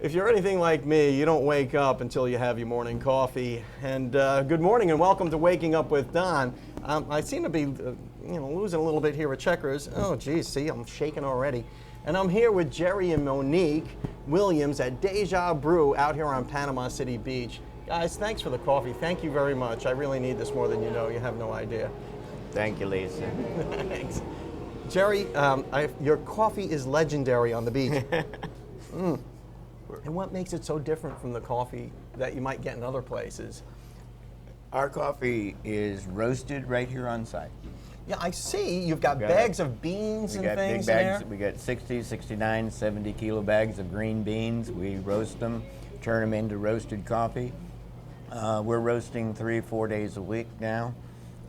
If you're anything like me, you don't wake up until you have your morning coffee. And good morning and welcome to Waking Up with Don. I seem to be, losing a little bit here at Checkers. Oh, geez, see, I'm shaking already. And I'm here with Jerry and Monique Williams at Deja Brew out here on Panama City Beach. Guys, thanks for the coffee. Thank you very much. I really need this more than you know. You have no idea. Thank you, Lisa. Thanks. Jerry, your coffee is legendary on the beach. And what makes it so different from the coffee that you might get in other places? Our coffee is roasted right here on site. Yeah, I see. You've got bags of beans and things big in bags. there. We got 60, 69, 70 kilo bags of green beans. We roast them, turn them into roasted coffee. We're roasting 3-4 days a week now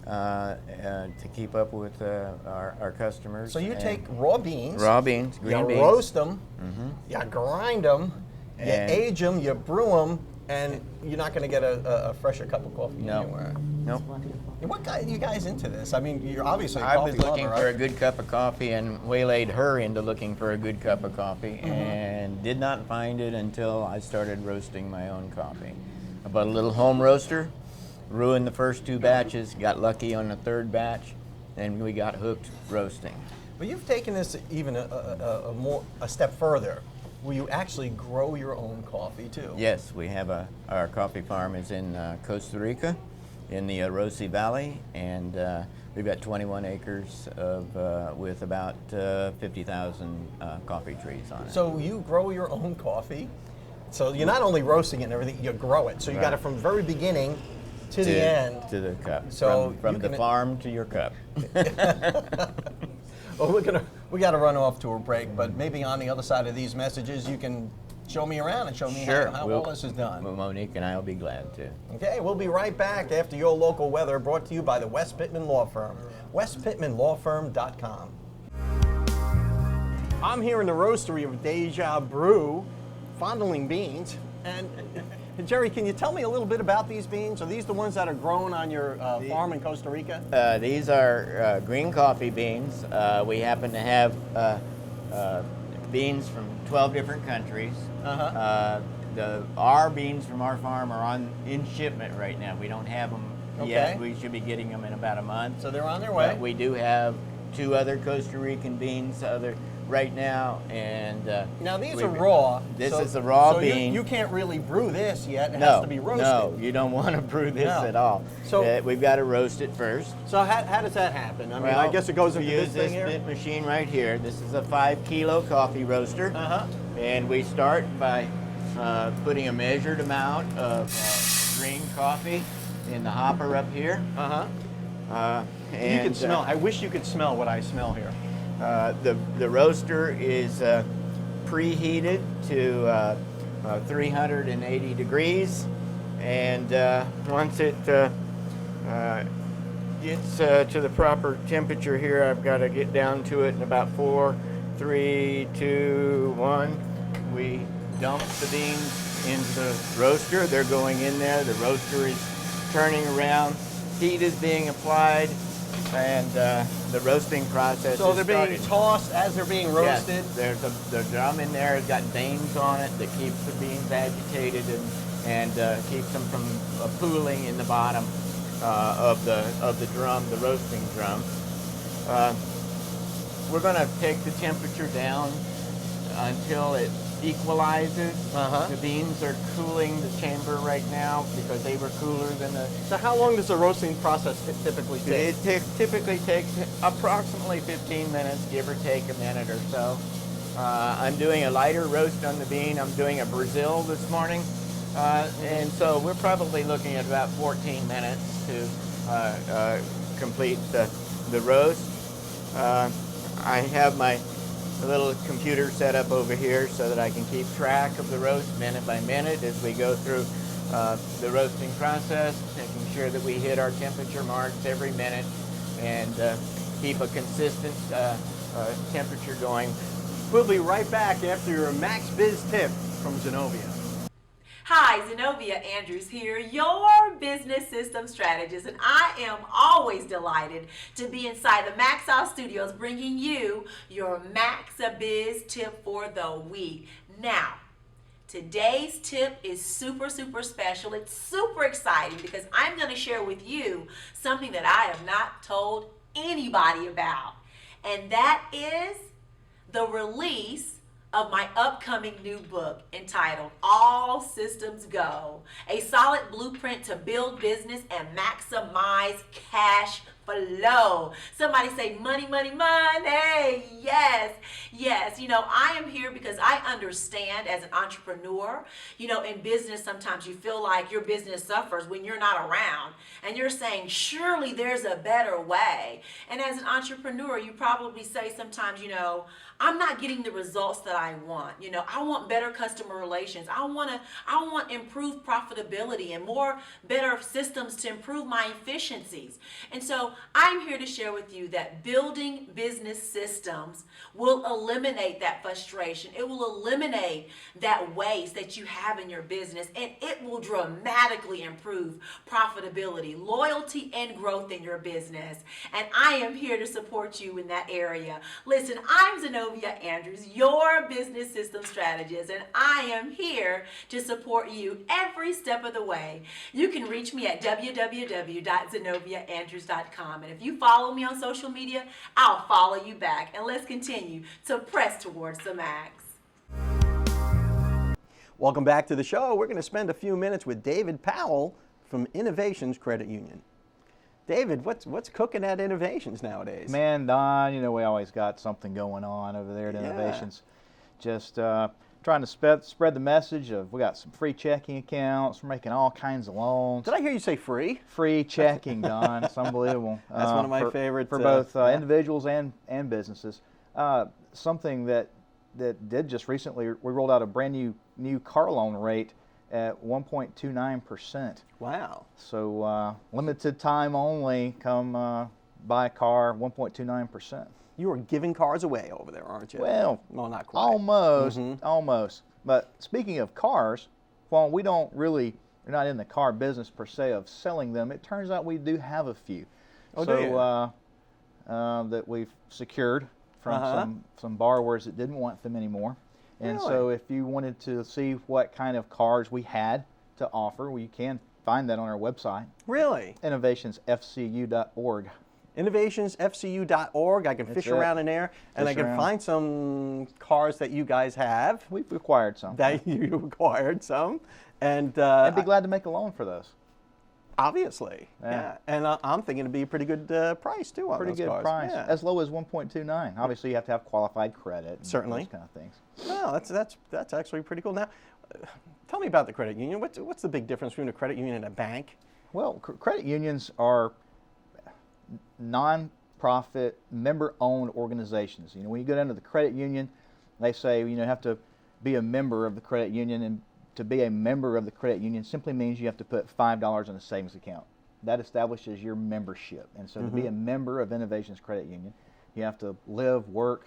to keep up with our customers. So you take raw beans, green beans. You roast them, you grind them, you age them, you brew them, and you're not going to get a fresher cup of coffee anywhere. Nope. What got you guys into this? I mean, you're obviously a I coffee was looking lover, for right? a good cup of coffee and waylaid her into looking for a good cup of coffee and did not find it until I started roasting my own coffee. I bought a little home roaster, ruined the first 2 batches, got lucky on the 3rd batch, and we got hooked roasting. But you've taken this even a step further, where you actually grow your own coffee too. Yes, we have our coffee farm is in Costa Rica, in the Rosi Valley, and we've got 21 acres with about 50,000 coffee trees on it. So you grow your own coffee. So you're not only roasting it and everything, you grow it. So you got it from very beginning to the end. To the cup. So from the farm to your cup. Well, we got to run off to a break, but maybe on the other side of these messages, you can show me around and show me how all this is done. Monique and I will be glad to. Okay, we'll be right back after your local weather, brought to you by the West Pittman Law Firm. westpittmanlawfirm.com. I'm here in the roastery of Deja Brew, fondling beans. And Jerry, can you tell me a little bit about these beans? Are these the ones that are grown on your farm in Costa Rica? These are green coffee beans. We happen to have beans from 12 different countries. Our beans from our farm are in shipment right now. We don't have them yet. We should be getting them in about a month. So they're on their way. But we do have 2 other Costa Rican beans right now, and now these are raw. This is the raw bean. You can't really brew this yet. It has to be roasted. No, you don't want to brew this at all. So we've got to roast it first. So how does that happen? I mean, I guess it goes into this thing here. This machine right here. This is a 5-kilo coffee roaster, and we start by putting a measured amount of green coffee in the hopper up here. And you can smell. I wish you could smell what I smell here. The roaster is preheated to 380 degrees, and once it gets to the proper temperature here, I've got to get down to it in about 4, 3, 2, 1. We dump the beans into the roaster. They're going in there. The roaster is turning around. Heat is being applied, and the roasting process So is they're being started. tossed as they're being roasted? Yes, there's the drum in there has got vanes on it that keeps the beans agitated and keeps them from pooling in the bottom of the drum, the roasting drum. We're going to take the temperature down until it equalizes. The beans are cooling the chamber right now because they were cooler than the... So how long does the roasting process typically take? It typically takes approximately 15 minutes, give or take a minute or so. I'm doing a lighter roast on the bean. I'm doing a Brazil this morning. And so we're probably looking at about 14 minutes to complete the roast. I have my little computer set up over here so that I can keep track of the roast minute by minute as we go through the roasting process, making sure that we hit our temperature marks every minute and keep a consistent temperature going. We'll be right back after your Max Biz tip from Zenobia. Hi, Zenobia Andrews here, your business system strategist, and I am always delighted to be inside the Max Out Studios bringing you your Max Biz tip for the week. Now, Today's tip is super, super special. It's super exciting because I'm going to share with you something that I have not told anybody about. And that is the release of my upcoming new book entitled All Systems Go, a solid blueprint to build business and maximize cash flow. Somebody say money, money, money. Yes, yes. I am here because I understand as an entrepreneur, in business, sometimes you feel like your business suffers when you're not around and you're saying, surely there's a better way. And as an entrepreneur, you probably say sometimes, I'm not getting the results that I want. I want better customer relations. I want improved profitability and more better systems to improve my efficiencies. And so I'm here to share with you that building business systems will eliminate that frustration. It will eliminate that waste that you have in your business, and it will dramatically improve profitability, loyalty, and growth in your business. And I am here to support you in that area. Listen, I'm Zenobia Andrews, your business system strategist, and I am here to support you every step of the way. You can reach me at www.zenobiaandrews.com, and if you follow me on social media, I'll follow you back, and let's continue to press towards the max. Welcome back to the show. We're going to spend a few minutes with David Powell from Innovations Credit Union. David, what's cooking at Innovations nowadays? Man, Don, we always got something going on over there at Innovations. Just trying to spread the message of we got some free checking accounts. We're making all kinds of loans. Did I hear you say free? Free checking, Don. It's unbelievable. That's one of my favorites. For both individuals and businesses. Something that did just recently, we rolled out a brand new car loan rate at 1.29%. Wow. So limited time only, come buy a car, 1.29%. You are giving cars away over there, aren't you? Well, not quite. Almost. But speaking of cars, while we're not in the car business per se of selling them, it turns out we do have a few. Oh, so, do you? That we've secured from some borrowers that didn't want them anymore. And Really? so if you wanted to see what kind of cars we had to offer, you can find that on our website. Really? innovationsfcu.org. Innovationsfcu.org. I can fish around in there, and I can find some cars that you guys have. We've acquired some. That you acquired some. And I'd be glad to make a loan for those. Obviously. Yeah. And I'm thinking it'd be a pretty good price, too, on Pretty those good cars. price. Yeah. As low as 1.29. Obviously, you have to have qualified credit. And Certainly. those kind of things. Well, that's actually pretty cool. Now, tell me about the credit union. What's the big difference between a credit union and a bank? Well, credit unions are non-profit, member-owned organizations. When you go down to the credit union, they say you have to be a member of the credit union, and to be a member of the credit union simply means you have to put $5 in a savings account. That establishes your membership. And so to be a member of Innovations Credit Union, you have to live, work,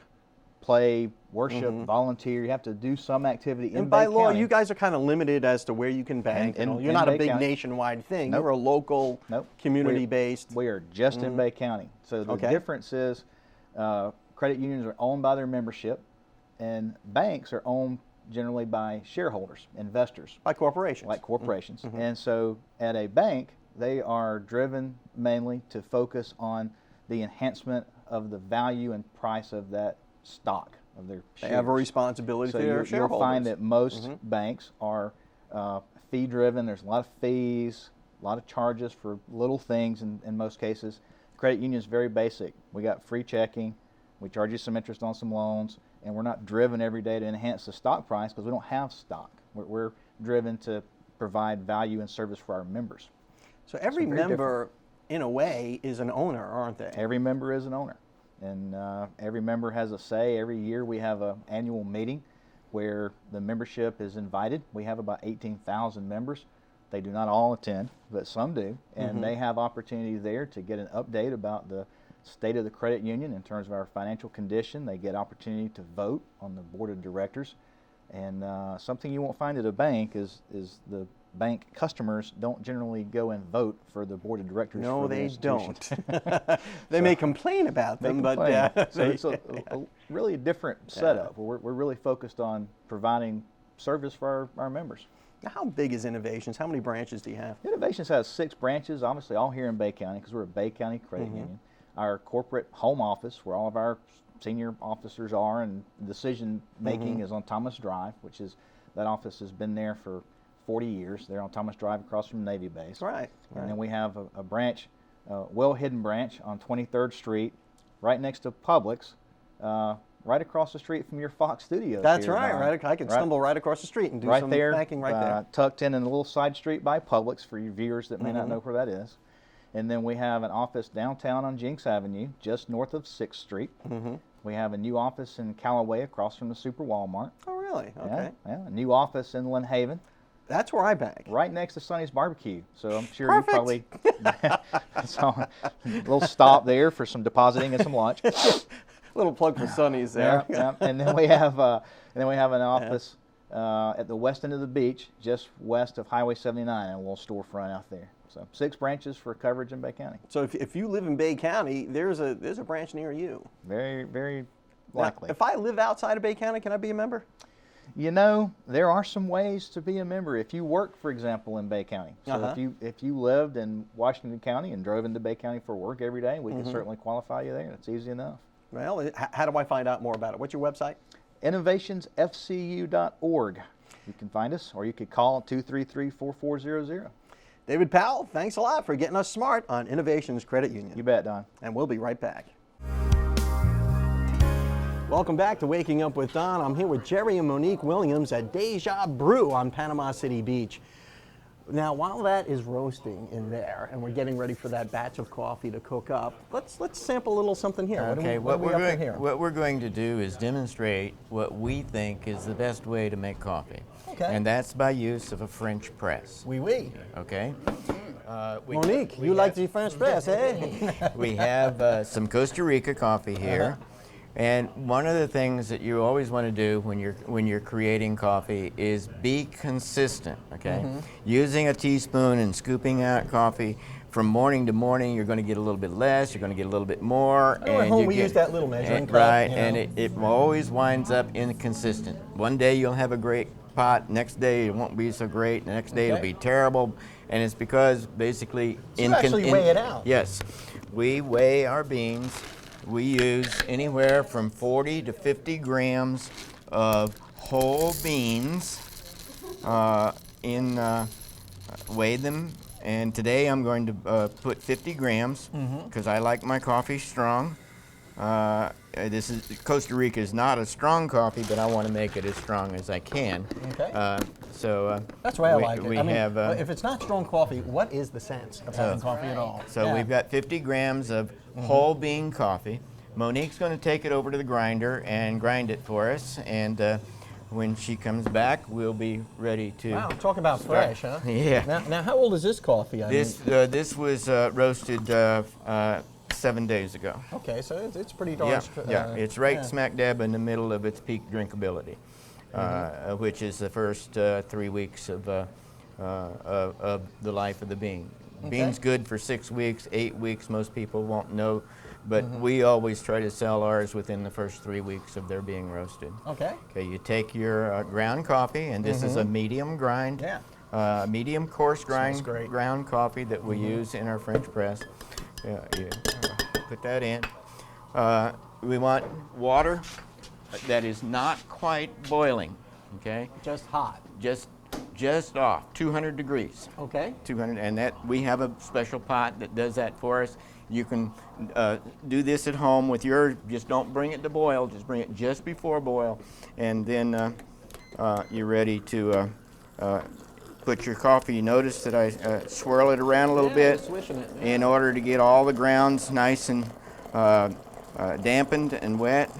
play, worship, volunteer. You have to do some activity in Bay And by law, County. you guys are kind of limited as to where you can bank. You're not a big nationwide thing. Nope. You're a local, community-based. We are just in Bay County. So the difference is credit unions are owned by their membership, and banks are owned generally by shareholders, investors. By corporations. Like corporations. And so at a bank, they are driven mainly to focus on the enhancement of the value and price of that stock, of their shares. They have a responsibility to their shareholders. You'll find that most banks are fee driven. There's a lot of fees, a lot of charges for little things in most cases. Credit union is very basic. We got free checking. We charge you some interest on some loans, and we're not driven every day to enhance the stock price because we don't have stock. We're driven to provide value and service for our members. So every member, in a way, is an owner, aren't they? Every member is an owner. And every member has a say. Every year we have an annual meeting where the membership is invited. We have about 18,000 members. They do not all attend, but some do. And they have opportunity there to get an update about the state of the credit union in terms of our financial condition. They get opportunity to vote on the board of directors. And something you won't find at a bank is the bank customers don't generally go and vote for the board of directors. No, they don't. They may complain about them, but yeah. So it's a really different setup. We're really focused on providing service for our members. Now, how big is Innovations? How many branches do you have? Innovations has 6 branches, obviously all here in Bay County because we're a Bay County credit union. Our corporate home office, where all of our senior officers are and decision making, is on Thomas Drive, that office has been there for 40 years. They're on Thomas Drive across from Navy Base. Right. And then we have a branch, well-hidden branch on 23rd Street, right next to Publix, right across the street from your Fox Studios. That's here, right. Don. Right. I can stumble right across the street and do right some there, banking right there. tucked in a little side street by Publix for your viewers that may not know where that is. And then we have an office downtown on Jinx Avenue, just north of 6th Street. We have a new office in Callaway across from the Super Walmart. Oh, really? Okay. Yeah, a new office in Lynn Haven, That's where I bank. right next to Sonny's Barbecue. So I'm sure Perfect. you probably saw a little stop there for some depositing and some lunch. Little plug for Sonny's there. Yeah. And then we have an office at the west end of the beach, just west of Highway 79, and a little storefront out there. So 6 branches for coverage in Bay County. So if you live in Bay County, there's a branch near you. Very, very Now, likely. if I live outside of Bay County, can I be a member? You know, there are some ways to be a member. If you work, for example, in Bay County. So if you lived in Washington County and drove into Bay County for work every day, we can certainly qualify you there. It's easy enough. Well, how do I find out more about it? What's your website? Innovationsfcu.org. You can find us, or you could call 233-4400. David Powell, thanks a lot for getting us smart on Innovations Credit Union. You bet, Don. And we'll be right back. Welcome back to Waking Up with Don. I'm here with Jerry and Monique Williams at Deja Brew on Panama City Beach. Now, while that is roasting in there and we're getting ready for that batch of coffee to cook up, let's sample a little something here. Okay, what we're going to do is demonstrate what we think is the best way to make coffee. Okay. And that's by use of a French press. Oui. Okay. Monique, you like the French press, eh? We have some Costa Rica coffee here. And one of the things that you always want to do when you're creating coffee is be consistent, okay? Using a teaspoon and scooping out coffee from morning to morning, you're going to get a little bit less, you're going to get a little bit more. At home we use that little measuring cup. Right, you know. and it always winds up inconsistent. One day you'll have a great pot, next day it won't be so great, the next day it'll be terrible, and it's because basically... So you actually weigh it out. Yes, we weigh our beans. We use anywhere from 40 to 50 grams of whole beans weigh them. And today I'm going to put 50 grams because I like my coffee strong. Costa Rica is not a strong coffee, but I want to make it as strong as I can. Okay. That's why I like it. We I mean, have, if it's not strong coffee, what is the sense of having coffee at all? So we've got 50 grams of whole bean coffee. Monique's going to take it over to the grinder and grind it for us. And when she comes back, we'll be ready to. Wow, talk about fresh, huh? Yeah. Now, how old is this coffee? This was roasted 7 days ago. Okay, so it's pretty darn. It's right smack dab in the middle of its peak drinkability, which is the first 3 weeks of the life of the bean. Bean's good for 6 weeks, 8 weeks. Most people won't know, but we always try to sell ours within the first 3 weeks of their being roasted. Okay. Okay, you take your ground coffee, and this is a medium grind, medium coarse ground coffee that we use in our French press. You put that in. We want water that is not quite boiling. Okay. Just hot. Just off 200 degrees. Okay. 200, and that we have a special pot that does that for us. You can do this at home with your. Just don't bring it to boil. Just bring it just before boil, and then you're ready to put your coffee. You notice that I swirl it around a little bit Swishing it. in order to get all the grounds nice and dampened and wet.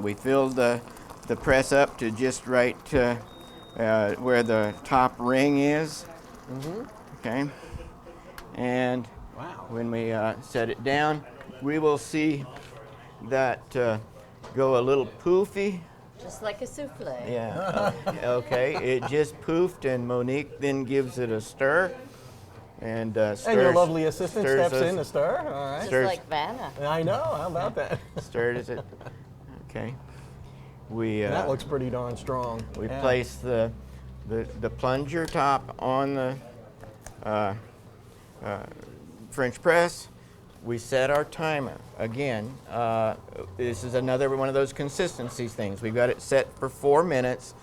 We filled the press up to just right where the top ring is. Okay. And when we set it down, we will see that go a little poofy. Just like a souffle. Yeah. Okay. It just poofed, and Monique then gives it a stir, and stirs. And your lovely assistant stirs steps us- in to stir. All right. Just Stirs. like Vanna. I know. How about that? Stirs it. Okay. We That looks pretty darn strong. we Yeah. place the plunger top on the French press. We set our timer. Again, this is another one of those consistency things. We've got it set for 4 minutes,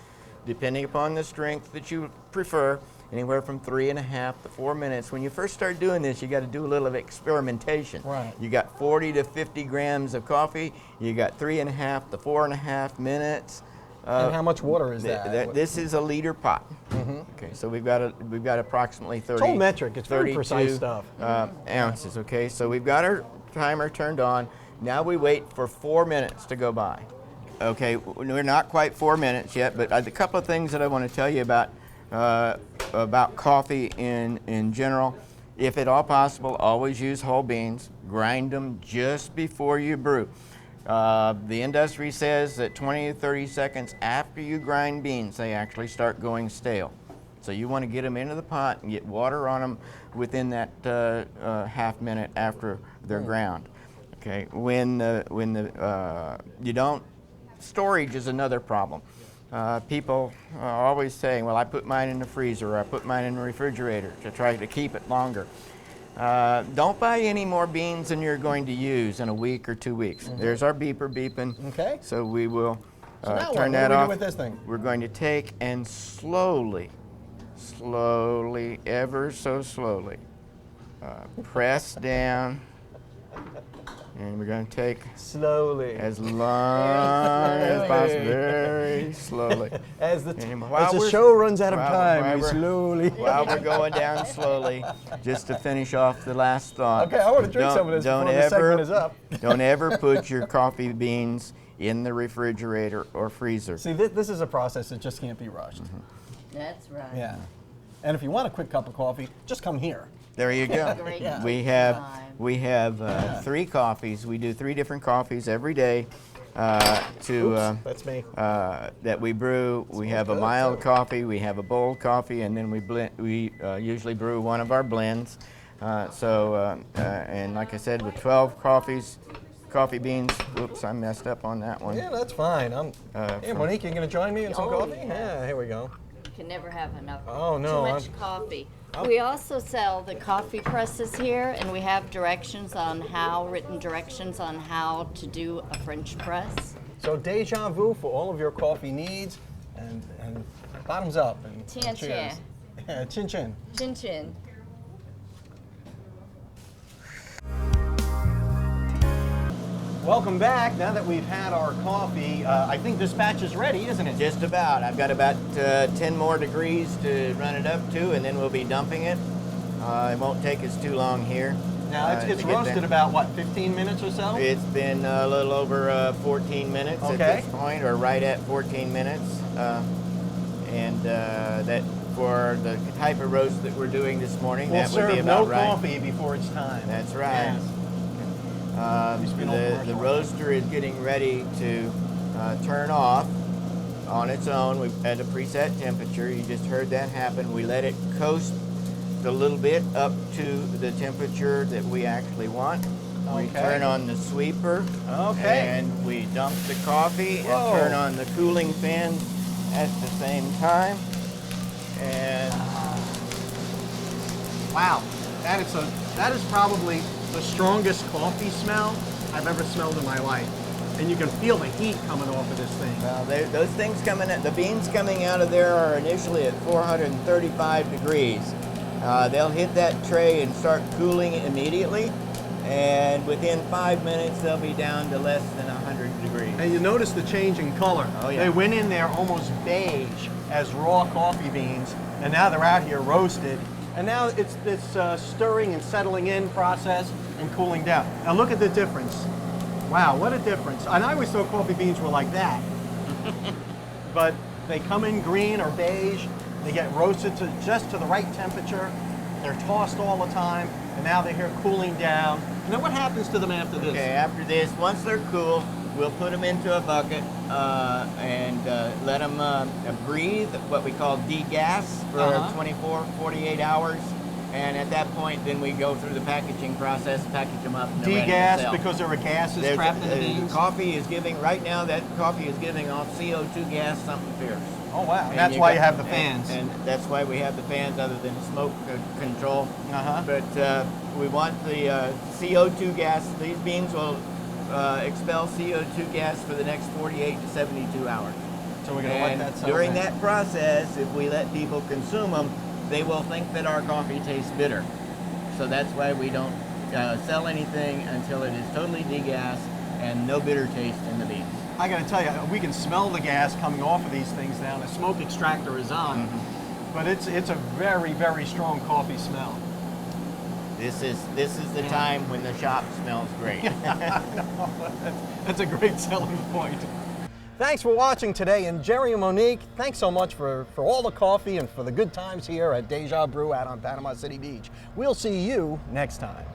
depending upon the strength that you prefer, anywhere from 3.5 to 4 minutes. When you first start doing this, you got to do a little of experimentation. Right. You got 40 to 50 grams of coffee. You got 3.5 to 4.5 minutes. And how much water is that? This is a liter pot. Okay, so we've got approximately 30. It's all metric. It's very 32, precise stuff. Ounces. Okay, so we've got our timer turned on. Now we wait for 4 minutes to go by. Okay, we're not quite 4 minutes yet, but a couple of things that I want to tell you about coffee in general. If at all possible, always use whole beans. Grind them just before you brew. The industry says that 20 to 30 seconds after you grind beans, they actually start going stale. So you want to get them into the pot and get water on them within that half minute after they're ground. Okay, storage is another problem. People are always saying, well, I put mine in the freezer, or I put mine in the refrigerator to try to keep it longer. Don't buy any more beans than you're going to use in a week or 2 weeks. There's our beeper beeping. Okay. So we will now turn what that do we do off. with this thing? We're going to take and slowly, ever so slowly, press down. And we're going to take Slowly. as long as possible, very slowly. As the while the we're- show runs out of while- time, while we we're- slowly. While we're going down slowly, just to finish off the last thought. Okay, I want to drink some of this before the segment is up. Don't ever put your coffee beans in the refrigerator or freezer. See, this is a process that just can't be rushed. That's right. Yeah. And if you want a quick cup of coffee, just come here. There you go. Great We have 3 coffees. We do 3 different coffees every day That's me. that we brew. We have a good, mild too. coffee, we have a bold coffee, and then we blend. We usually brew one of our blends. And like I said, with 12 coffee beans. Whoops, I messed up on that one. Yeah, that's fine. Hey, Monique, you gonna join me in some Oh, coffee? Yeah, here we go. You can never have enough. Oh, no, Too much coffee. We also sell the coffee presses here, and we have written directions on how to do a French press. So deja vu for all of your coffee needs, and bottoms up and Chin cheers. chin. Yeah, chin chin. Chin chin. Welcome back. Now that we've had our coffee, I think this batch is ready, isn't it? Just about. I've got about 10 more degrees to run it up to, and then we'll be dumping it. It won't take us too long here. Now it's to get roasted there. about what, 15 minutes or so? It's been a little over 14 minutes at Okay. this point, or right at 14 minutes. That for the type of roast that we're doing this morning, We'll that would be serve about no right. coffee before it's time. That's right. Yes. Used to be an old The commercial. roaster is getting ready to turn off on its own. We've at a preset temperature. You just heard that happen. We let it coast a little bit up to the temperature that we actually want. We Okay. turn on the sweeper. Okay. And we dump the coffee Whoa. and turn on the cooling fan at the same time. And Wow, that is probably the strongest coffee smell I've ever smelled in my life. And you can feel the heat coming off of this thing. well, those things the beans coming out of there are initially at 435 degrees. They'll hit that tray and start cooling immediately, and within 5 minutes they'll be down to less than 100 degrees. And you notice the change in color. Oh, yeah. They went in there almost beige as raw coffee beans, and now they're out here roasted. And now it's this stirring and settling in process and cooling down. Now look at the difference. Wow, what a difference. And I always thought coffee beans were like that. But they come in green or beige. They get roasted to just to the right temperature. They're tossed all the time. And now they're here cooling down. And then what happens to them after this? Okay, after this, once they're cool, we'll put them into a bucket and let them breathe, what we call degas, for 24, 48 hours. And at that point, then we go through the packaging process, package them up, and they're ready to Degas sell. because there are gases trapped in the beans? Coffee is giving, right now, that coffee is giving off CO2 gas, something fierce. Oh, wow. And That's why you got- have the fans. And that's why we have the fans, other than smoke control. Uh-huh. But we want the CO2 gas. These beans will expel CO2 gas for the next 48 to 72 hours. So we're going to let And that settle during down. that process, if we let people consume them, they will think that our coffee tastes bitter. So that's why we don't sell anything until it is totally degassed and no bitter taste in the beans. I got to tell you, we can smell the gas coming off of these things now. The smoke extractor is on, but it's a very, very strong coffee smell. This is the time when the shop smells great. That's a great selling point. Thanks for watching today, and Jerry and Monique, thanks so much for all the coffee and for the good times here at Deja Brew out on Panama City Beach. We'll see you next time.